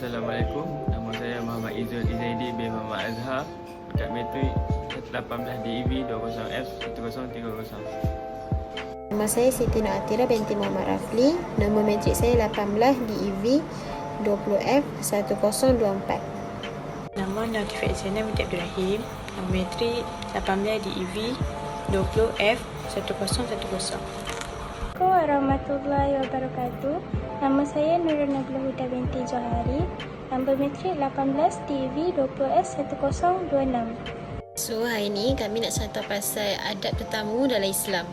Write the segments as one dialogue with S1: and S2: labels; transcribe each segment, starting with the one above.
S1: Assalamualaikum. Nama saya Muhammad Izul Izaidi bin Muhammad Azhar. Kat metrik 18 DEV 20F 1030.
S2: Nama saya Siti Nur Atira binti Muhammad Rafli. Nombor metrik saya 18 DEV 20F 1024.
S3: Nama Notified Examiner binti Abdul Rahim. Nombor metrik 18 DEV 20F 1010.
S4: Assalamualaikum warahmatullahi wabarakatuh. Nama saya Nurul Nabila Huda binti Johari. Nombor metrik 18 DEV 20S 1026.
S2: So, hari ni kami nak cerita pasal adab tetamu dalam Islam.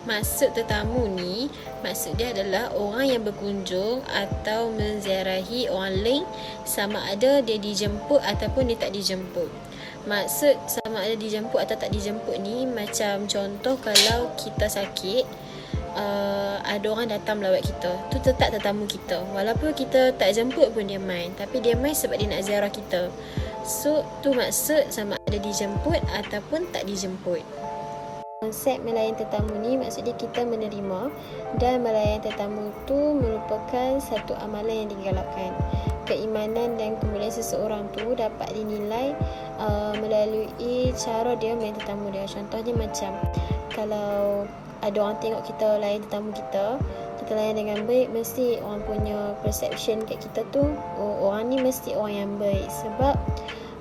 S2: Maksud tetamu ni, maksud dia adalah orang yang berkunjung atau menziarahi orang lain, sama ada dia dijemput ataupun dia tak dijemput. Maksud sama ada dijemput atau tak dijemput ni, macam contoh kalau kita sakit, ada orang datang melawat kita, tu tetap tetamu kita. Walaupun kita tak jemput pun dia main, tapi dia main sebab dia nak ziarah kita. So, tu maksud sama ada dijemput ataupun tak dijemput. Konsep melayan tetamu ni maksudnya kita menerima, dan melayan tetamu tu merupakan satu amalan yang digalakkan. Keimanan dan kemuliaan seseorang tu dapat dinilai melalui cara dia melayan tetamu dia. Contohnya macam kalau ada orang tengok kita layan tetamu kita layan dengan baik, mesti orang punya perception kat kita tu, oh, orang ni mesti orang yang baik, sebab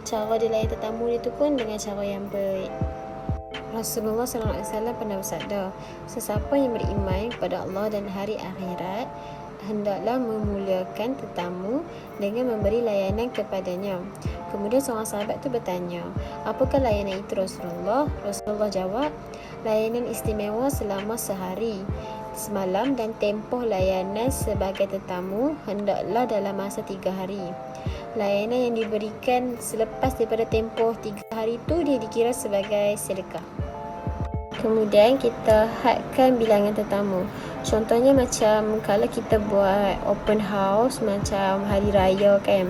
S2: cara dia layan tetamu dia tu pun dengan cara yang baik. Rasulullah SAW pernah bersabda, sesiapa yang beriman kepada Allah dan hari akhirat hendaklah memuliakan tetamu dengan memberi layanan kepadanya. Kemudian seorang sahabat tu bertanya, apakah layanan itu Rasulullah? Rasulullah jawab, layanan istimewa selama sehari, semalam, dan tempoh layanan sebagai tetamu hendaklah dalam masa 3 hari. Layanan yang diberikan selepas daripada tempoh 3 hari tu dia dikira sebagai sedekah. Kemudian kita hadkan bilangan tetamu. Contohnya macam kalau kita buat open house macam hari raya kan,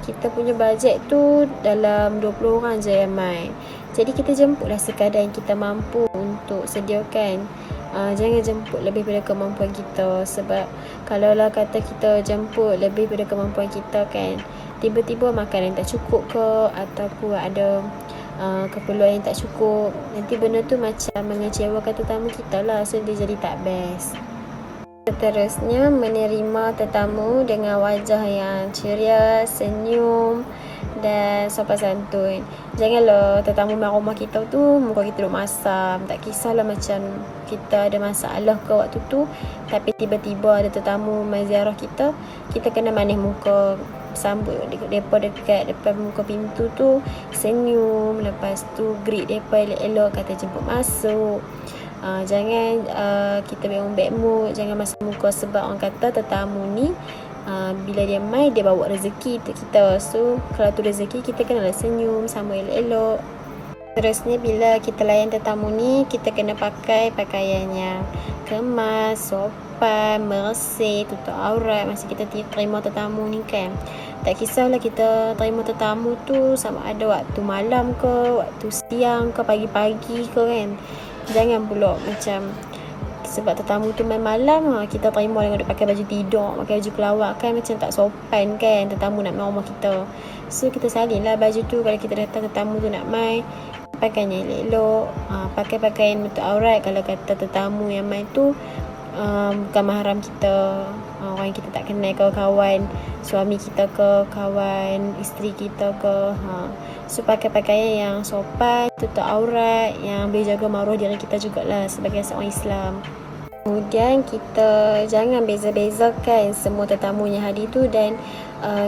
S2: kita punya bajet tu dalam 20 orang je yang main. Jadi kita jemputlah sekadar yang kita mampu untuk sediakan. Jangan jemput lebih daripada kemampuan kita, sebab kalaulah kata kita jemput lebih daripada kemampuan kita kan, tiba-tiba makanan tak cukup ke, ataupun ada keperluan yang tak cukup, nanti benda tu macam mengecewakan tetamu kita lah, so dia jadi tak best. Seterusnya, menerima tetamu dengan wajah yang ceria, senyum dan sopan santun. Janganlah tetamu main rumah kita tu muka kita duk masam. Tak kisahlah macam kita ada masalah ke waktu tu, tapi tiba-tiba ada tetamu main ziarah kita, kita kena manis muka, sambut mereka dekat depan muka pintu tu, senyum, lepas tu greet mereka elok-elok, kata jemput masuk. Jangan kita bad mood, jangan masam muka, sebab orang kata tetamu ni bila dia mai, dia bawa rezeki untuk kita. So kalau tu rezeki, kita kena senyum, sambut elok-elok. Terusnya, bila kita layan tetamu ni, kita kena pakai pakaian yang kemas, sopan, bersih, tutup aurat masa kita terima tetamu ni kan. Tak kisahlah kita terima tetamu tu sama ada waktu malam ke, waktu siang ke, pagi-pagi ke kan. Jangan pula macam sebab tetamu tu main malam, kita terima dengan duk pakai baju tidur, pakai baju kelawar kan, macam tak sopan kan tetamu nak main rumah kita. So kita salin lah baju tu kalau kita datang tetamu tu nak main, pakainya elok-elok, pakai pakaian menutup aurat kalau kata tetamu yang main tu bukan mahram kita, orang yang kita tak kenal ke, kawan suami kita ke, kawan isteri kita ke. So pakai pakaian yang sopan, tutup aurat, yang boleh jaga maruah diri kita jugalah sebagai seorang Islam. Kemudian kita jangan beza-bezakan semua tetamu yang hadir tu, dan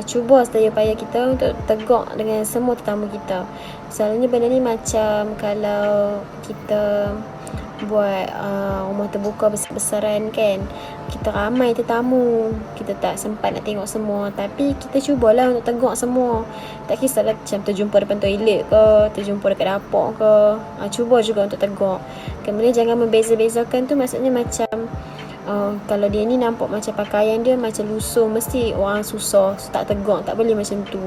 S2: cuba sedaya upaya kita untuk tegak dengan semua tetamu kita. Selalunya benda ni macam kalau kita buat rumah terbuka besar-besaran kan, kita ramai tetamu, kita tak sempat nak tengok semua, tapi kita cubalah untuk tegak semua. Tak kisahlah macam terjumpa depan toilet ke, terjumpa dekat dapur ke, cuba juga untuk tegak. Kemudian jangan membeza-bezakan tu, maksudnya macam kalau dia ni nampak macam pakaian dia macam lusuh, mesti orang susah, tak tegak, tak boleh macam tu.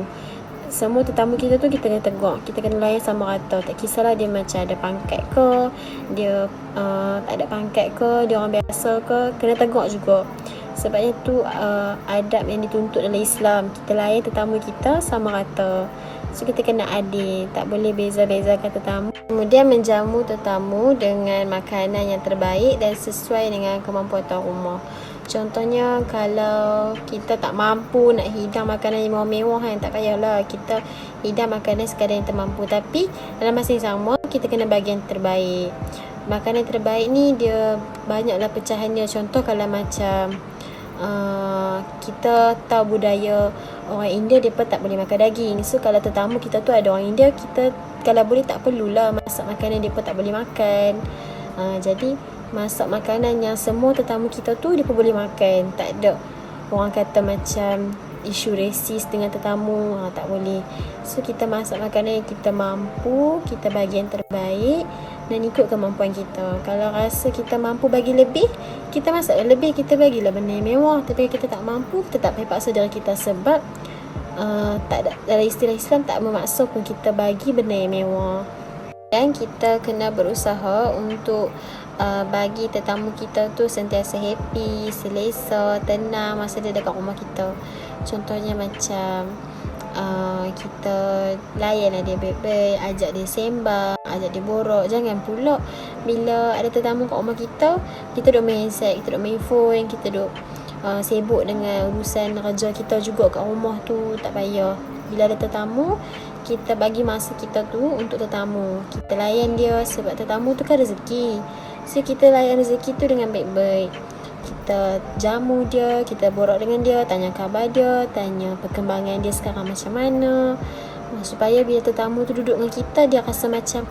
S2: Semua tetamu kita tu kita kena tegak, kita kena layan sama rata. Tak kisahlah dia macam ada pangkat ke, dia tak ada pangkat ke, dia orang biasa ke, kena tegak juga. Sebabnya tu adab yang dituntut dalam Islam. Kita layan tetamu kita sama rata. So kita kena adil, tak boleh beza-bezakan tetamu. Kemudian menjamu tetamu dengan makanan yang terbaik dan sesuai dengan kemampuan tuan rumah. Contohnya kalau kita tak mampu nak hidang makanan yang mewah-mewah kan, tak payahlah kita hidang makanan sekadar yang termampu. Tapi dalam masa yang sama kita kena bagi yang terbaik. Makanan terbaik ni dia banyaklah pecahannya. Contoh kalau macam kita tahu budaya orang India, mereka tak boleh makan daging. So kalau tetamu kita tu ada orang India, kita kalau boleh tak perlulah masak makanan mereka tak boleh makan. Jadi masak makanan yang semua tetamu kita tu mereka boleh makan. Tak ada orang kata macam isu resis dengan tetamu, tak boleh. So kita masak makanan yang kita mampu, kita bagi yang terbaik dan ikut kemampuan kita. Kalau rasa kita mampu bagi lebih, kita masak lebih, kita bagilah benda yang mewah. Tapi kita tak mampu, kita tak payah paksa diri kita. Sebab tak ada, dalam istilah Islam tak memaksa pun kita bagi benda yang mewah. Dan kita kena berusaha untuk bagi tetamu kita tu sentiasa happy, selesa, tenang masa dia dekat rumah kita. Contohnya macam kita layanlah dia baik-baik, ajak dia sembang, ajak dia borok. Jangan pula bila ada tetamu kat rumah kita, kita duk main handset, kita duk main phone, kita duk sibuk dengan urusan kerja kita juga kat rumah tu. Tak payah. Bila ada tetamu, kita bagi masa kita tu untuk tetamu. Kita layan dia sebab tetamu tu kan rezeki. So kita layan rezeki tu dengan baik-baik. Kita jamu dia, kita borak dengan dia, tanya khabar dia, tanya perkembangan dia sekarang macam mana, supaya bila tetamu tu duduk dengan kita, dia rasa macam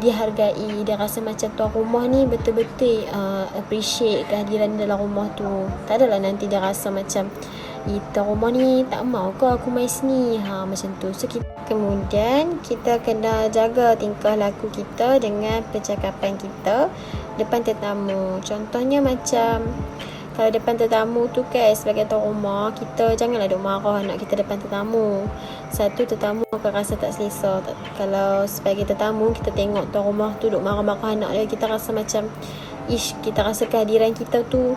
S2: dihargai, dia rasa macam tuan rumah ni betul-betul appreciate kehadiran dalam rumah tu. Tak adalah nanti dia rasa macam tuan rumah ni tak mau ke aku main sini, macam tu. So kemudian kita kena jaga tingkah laku kita dengan percakapan kita depan tetamu. Contohnya macam kalau depan tetamu tu kan, sebagai tuan rumah, kita janganlah duk marah anak kita depan tetamu. Satu, tetamu akan rasa tak selesa. Kalau sebagai tetamu kita tengok tuan rumah tu duk marah-marah anak dia, kita rasa macam kita rasa kehadiran kita tu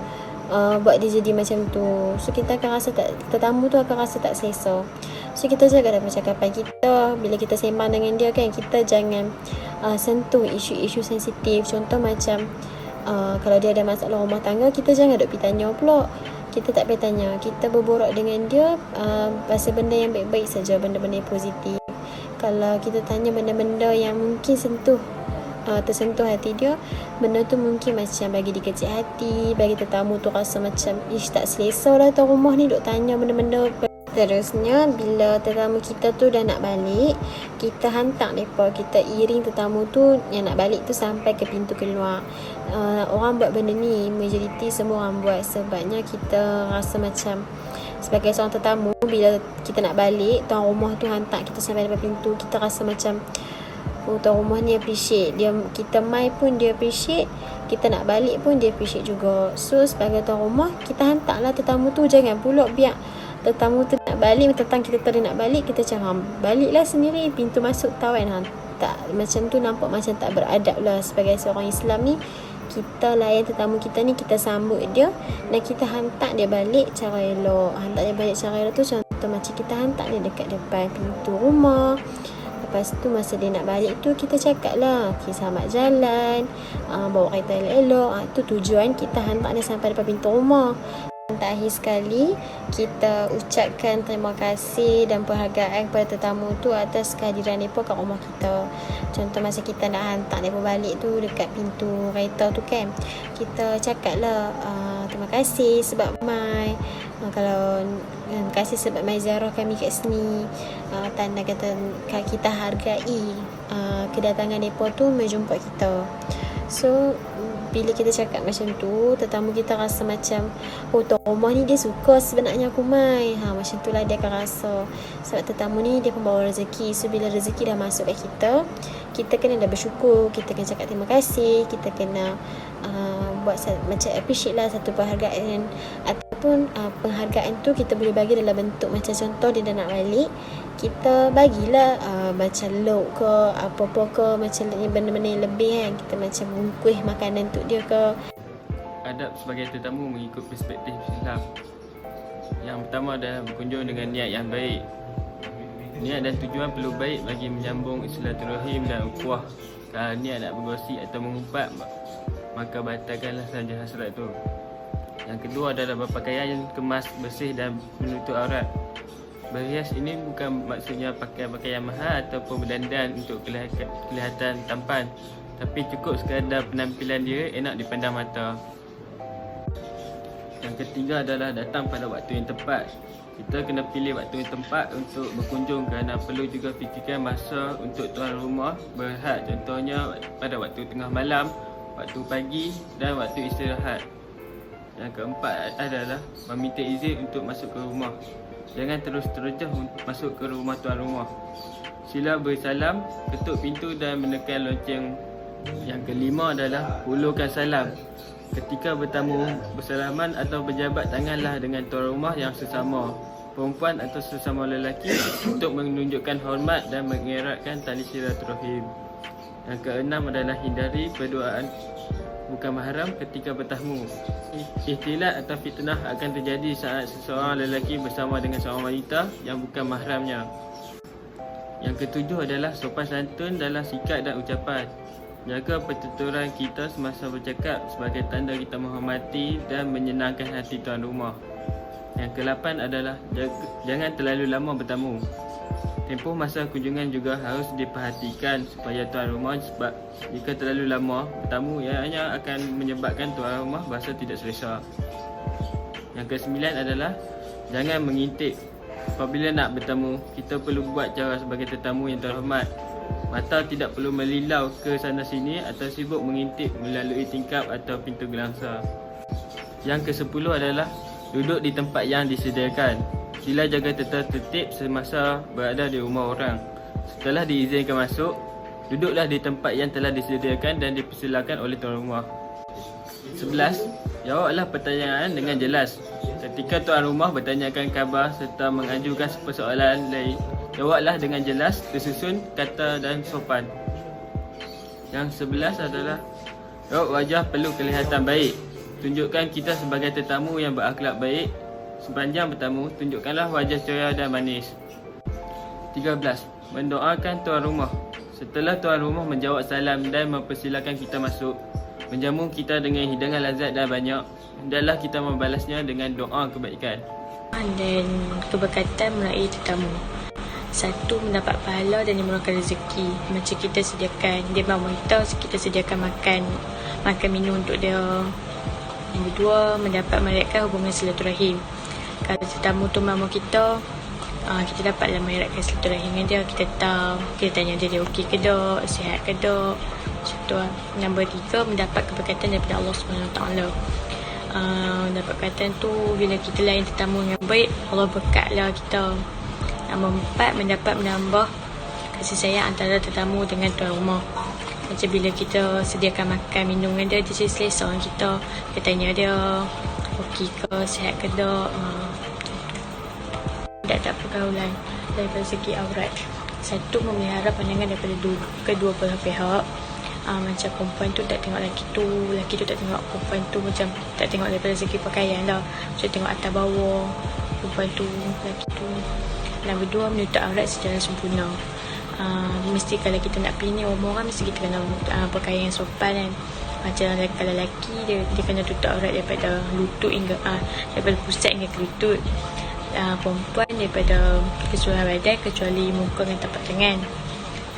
S2: buat dia jadi macam tu. So kita akan rasa tetamu tu akan rasa tak selesa. So kita jaga dalam percakapan kita. Bila kita sembang dengan dia kan, kita jangan sentuh isu-isu sensitif. Contoh macam kalau dia ada masalah rumah tangga, kita jangan duk pergi tanya pula. Kita tak payah tanya. Kita berborak dengan dia pasal benda yang baik-baik saja, benda-benda yang positif. Kalau kita tanya benda-benda yang mungkin tersentuh hati dia, benda tu mungkin macam bagi dia kecil hati, bagi tetamu tu rasa macam tak selesa lah tuan rumah ni duk tanya benda-benda. Terusnya, bila tetamu kita tu dah nak balik, kita hantar mereka, kita iring tetamu tu yang nak balik tu sampai ke pintu keluar. Orang buat benda ni, majoriti semua orang buat. Sebabnya kita rasa macam sebagai seorang tetamu, bila kita nak balik, tuan rumah tu hantar kita sampai depan pintu, kita rasa macam tuan rumah ni appreciate dia. Kita mai pun dia appreciate, kita nak balik pun dia appreciate juga. So sebagai tuan rumah, kita hantarlah tetamu tu. Jangan pula biar tetamu tu nak balik, tentang kita tak nak balik, kita macam baliklah sendiri, pintu masuk tahu kan. Tak, macam tu nampak macam tak beradab lah. Sebagai seorang Islam ni, kita layan tetamu kita ni, kita sambut dia dan kita hantar dia balik cara elok. Hantar dia balik cara elok tu contoh macam kita hantar dia dekat depan pintu rumah. Lepas tu masa dia nak balik tu, kita cakap lah selamat jalan, bawa kereta elok-elok. Tu tujuan kita hantar dia sampai depan pintu rumah. Terakhir sekali, kita ucapkan terima kasih dan penghargaan kepada tetamu tu atas kehadiran mereka kat rumah kita. Contoh masa kita nak hantar mereka balik tu dekat pintu kereta tu kan, kita cakap lah terima kasih sebab mai. Kalau terima kasih sebab mai ziarah kami kat sini, tanda kata kita hargai kedatangan mereka tu menjumpa kita. So bila kita cakap macam tu, tetamu kita rasa macam tuan rumah ni dia suka sebenarnya aku mai. Macam tu lah dia akan rasa. Sebab tetamu ni dia pembawa rezeki. So bila rezeki dah masuk kat kita kena dah bersyukur, kita kena cakap terima kasih, kita kena buat macam appreciate lah satu penghargaan. Ataupun penghargaan tu kita boleh bagi dalam bentuk macam contoh dia dah nak balik, kita bagilah macam lauk ke apa-apa ke, macam benda-benda yang lebih kan. Kita macam bungkus makanan untuk dia ke.
S1: Ada adab sebagai tetamu mengikut perspektif Islam. Yang pertama adalah berkunjung dengan niat yang baik. Niat dan tujuan perlu baik bagi menyambung silaturahim dan ukhuwah. Kalau niat nak bergosip atau mengumpat, maka batalkanlah saja hasrat itu. Yang kedua adalah berpakaian yang kemas, bersih dan menutup aurat. Berhias ini bukan maksudnya pakai pakaian mahal ataupun berdandan untuk kelihatan tampan, tapi cukup sekadar penampilan dia enak dipandang mata. Yang ketiga adalah datang pada waktu yang tepat. Kita kena pilih waktu yang tepat untuk berkunjung kerana perlu juga fikirkan masa untuk tuan rumah berehat. Contohnya pada waktu tengah malam, waktu pagi dan waktu istirahat. Yang keempat adalah meminta izin untuk masuk ke rumah. Jangan terus-terus masuk ke rumah tuan rumah. Sila bersalam, ketuk pintu dan menekan lonceng. Yang kelima adalah hulurkan salam. Ketika bertamu, bersalaman atau berjabat tanganlah dengan tuan rumah yang sesama perempuan atau sesama lelaki untuk menunjukkan hormat dan mengeratkan tali silaturahim. Yang keenam adalah hindari perduaan bukan mahram ketika bertamu. Ikhtilat atau fitnah akan terjadi saat seseorang lelaki bersama dengan seorang wanita yang bukan mahramnya. Yang ketujuh adalah sopan santun dalam sikap dan ucapan. Jaga pertuturan kita semasa bercakap sebagai tanda kita menghormati dan menyenangkan hati tuan rumah. Yang ke-8 adalah jangan terlalu lama bertamu. Tempoh masa kunjungan juga harus diperhatikan supaya tuan rumah, sebab jika terlalu lama bertamu ianya akan menyebabkan tuan rumah berasa tidak selesa. Yang ke-9 adalah jangan mengintip. Apabila nak bertemu, kita perlu buat cara sebagai tetamu yang terhormat. Mata tidak perlu melilau ke sana sini atau sibuk mengintip melalui tingkap atau pintu gelangsa. Yang ke-10 adalah duduk di tempat yang disediakan. Sila jaga tertib semasa berada di rumah orang. Setelah diizinkan masuk, duduklah di tempat yang telah disediakan dan dipersilakan oleh tuan rumah. 11. Jawablah pertanyaan dengan jelas. Ketika tuan rumah bertanyakan khabar serta mengajukan persoalan lain, jawablah dengan jelas, tersusun, kata dan sopan. Yang 11 adalah raut wajah perlu kelihatan baik. Tunjukkan kita sebagai tetamu yang berakhlak baik. Sepanjang bertamu, tunjukkanlah wajah ceria dan manis. 13. Mendoakan tuan rumah. Setelah tuan rumah menjawab salam dan mempersilakan kita masuk, menjamu kita dengan hidangan lazat dan banyak, hendaklah kita membalasnya dengan doa kebaikan
S3: dan keberkatan melalui tetamu. 1. Mendapat pahala dan dimurahkan rezeki. Macam kita sediakan, dia mahu kita, kita sediakan makan minum untuk dia. Yang kedua, mendapat mereratkan hubungan silaturahim. Kalau tetamu tu mamu kita, kita dapatlah mereratkan silaturahim dengan dia. Kita tahu, kita tanya dia okey ke tak, sihat ke tak. Contoh. Nombor 3, mendapat keberkatan daripada Allah SWT. Dapat berkatan tu bila kita layan tetamu yang baik, Allah berkatlah kita. Nombor 4, mendapat menambah kasih sayang antara tetamu dengan tuan rumah. Macam bila kita sediakan makan minum dengan dia, dia selesa dengan kita. Kita tanya dia okey ke, sihat ke tak. Tak pergaulan daripada segi aurat. 1. Memelihara pandangan daripada kedua belah pihak. Macam perempuan tu tak tengok lelaki tu tak tengok perempuan tu, macam tak tengok daripada segi pakaian lah. Macam tengok atas bawah perempuan tu, lelaki tu. Nombor 2, menutup aurat secara sempurna. Mesti kalau kita nak pilih orang mesti kita kena pakaian yang sopan kan. Macam kalau lelaki dia kena tutup aurat daripada lutut hingga daripada pusat hingga ke lutut. Perempuan daripada keseluruhan badan kecuali muka dan tapak tangan.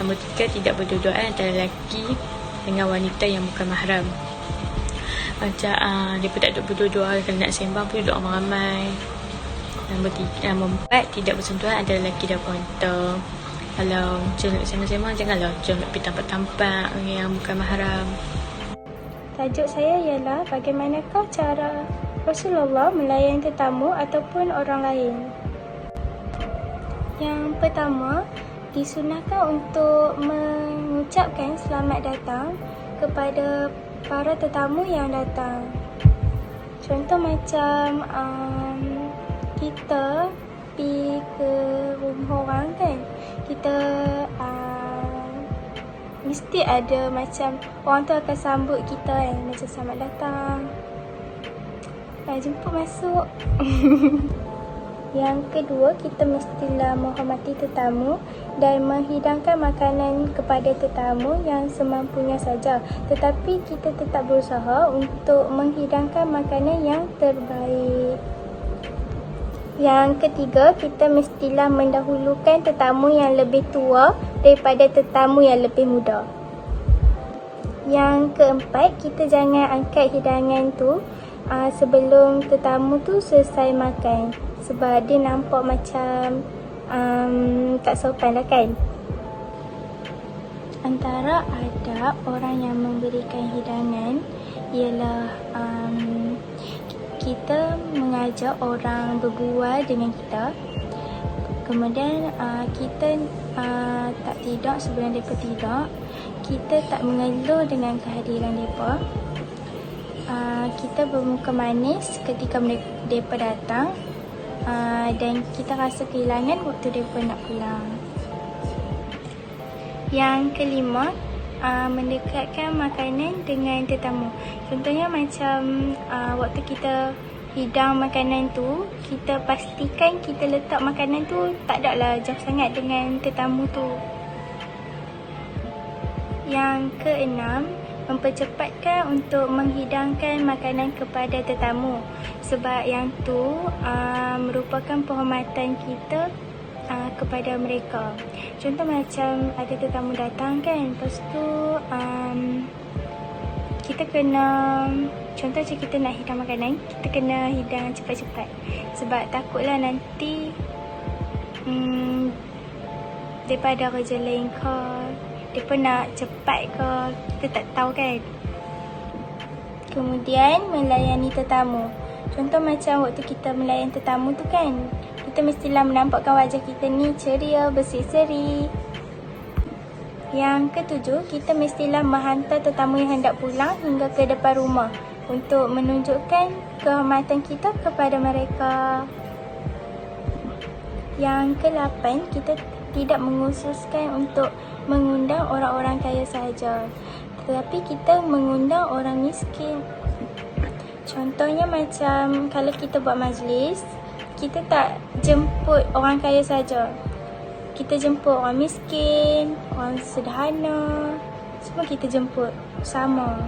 S3: Nombor 3, tidak berdua-duaan antara lelaki dengan wanita yang bukan mahram. Macam dia pun tak duduk berdua-dua, kalau nak sembang pun duduk ramai-ramai. Nombor 4, tidak bersentuhan antara lelaki dan wanita. Kalau macam nak sembang-sembang, janganlah macam nak pergi tampak-tampak yang bukan mahram.
S4: Tajuk saya ialah bagaimanakah cara Rasulullah melayan tetamu ataupun orang lain. Yang pertama, disunahkan untuk mengucapkan selamat datang kepada para tetamu yang datang. Contoh macam kita pergi ke rumah orang kan, kita mesti ada macam orang tu akan sambut kita kan, macam selamat datang. jemput masuk. Yang kedua, kita mestilah menghormati tetamu dan menghidangkan makanan kepada tetamu yang semampunya saja. Tetapi kita tetap berusaha untuk menghidangkan makanan yang terbaik. Yang ketiga, kita mestilah mendahulukan tetamu yang lebih tua daripada tetamu yang lebih muda. Yang keempat, kita jangan angkat hidangan tu sebelum tetamu tu selesai makan. Sebab dia nampak macam tak sopan lah kan. Antara adab orang yang memberikan hidangan ialah kita mengajak orang berbual dengan kita. Kemudian kita tak tidur sebelum mereka tidur. Kita tak mengeluh dengan kehadiran mereka. Kita bermuka manis ketika mereka datang. Dan kita rasa kehilangan waktu mereka nak pulang. Yang kelima, mendekatkan makanan dengan tetamu. Contohnya macam waktu kita hidang makanan tu, kita pastikan kita letak makanan tu tak adalah jauh sangat dengan tetamu tu. Yang keenam, mempercepatkan untuk menghidangkan makanan kepada tetamu. Sebab yang tu merupakan penghormatan kita kepada mereka. Contoh macam ada tetamu datang kan, lepas tu kita kena, contoh macam kita nak hidang makanan, kita kena hidang cepat-cepat. Sebab takutlah nanti daripada kerja lain ke, mereka nak cepat ke, kita tak tahu kan. Kemudian melayani tetamu. Contoh macam waktu kita melayan tetamu tu kan, kita mestilah menampakkan wajah kita ni ceria, berseri-seri. Yang ketujuh, kita mestilah menghantar tetamu yang hendak pulang hingga ke depan rumah untuk menunjukkan kehormatan kita kepada mereka. Yang ke-8, kita tidak mengkhususkan untuk mengundang orang-orang kaya sahaja, tetapi kita mengundang orang miskin. Contohnya macam kalau kita buat majlis, kita tak jemput orang kaya saja. Kita jemput orang miskin, orang sederhana, semua kita jemput sama.